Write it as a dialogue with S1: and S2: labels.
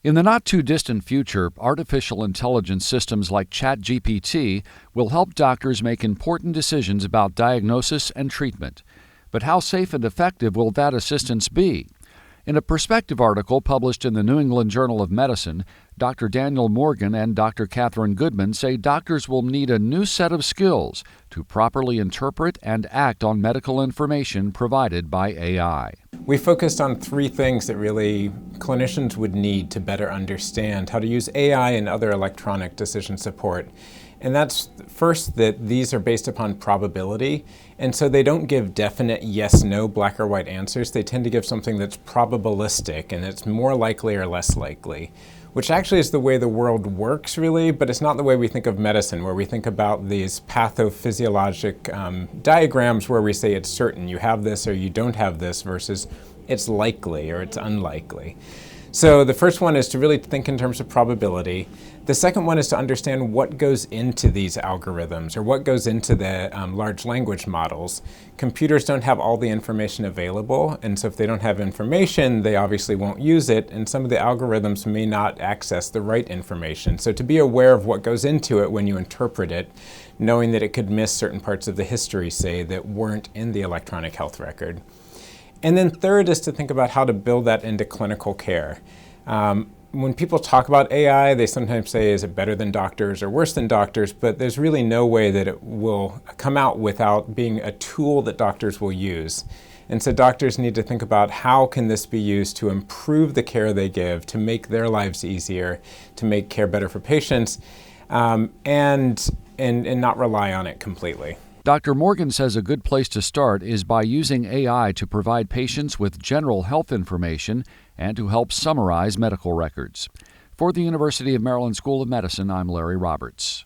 S1: In the not-too-distant future, artificial intelligence systems like ChatGPT will help doctors make important decisions about diagnosis and treatment. But how safe and effective will that assistance be? In a perspective article published in the New England Journal of Medicine, Dr. Daniel Morgan and Dr. Catherine Goodman say doctors will need a new set of skills to properly interpret and act on medical information provided by AI.
S2: We focused on three things that really clinicians would need to better understand how to use AI and other electronic decision support. And that's first, that these are based upon probability, and so they don't give definite yes, no, black or white answers. They tend to give something that's probabilistic, and it's more likely or less likely, which actually is the way the world works, really, but it's not the way we think of medicine, where we think about these pathophysiologic diagrams where we say it's certain you have this or you don't have this versus it's likely or it's unlikely. So the first one is to really think in terms of probability. The second one is to understand what goes into these algorithms or what goes into the large language models. Computers don't have all the information available, and so if they don't have information, they obviously won't use it, and some of the algorithms may not access the right information. So to be aware of what goes into it when you interpret it, knowing that it could miss certain parts of the history, say, that weren't in the electronic health record. And then third is to think about how to build that into clinical care. When people talk about AI, they sometimes say, is it better than doctors or worse than doctors? But there's really no way that it will come out without being a tool that doctors will use. And so doctors need to think about how can this be used to improve the care they give, to make their lives easier, to make care better for patients, and not rely on it completely.
S1: Dr. Morgan says a good place to start is by using AI to provide patients with general health information and to help summarize medical records. For the University of Maryland School of Medicine, I'm Larry Roberts.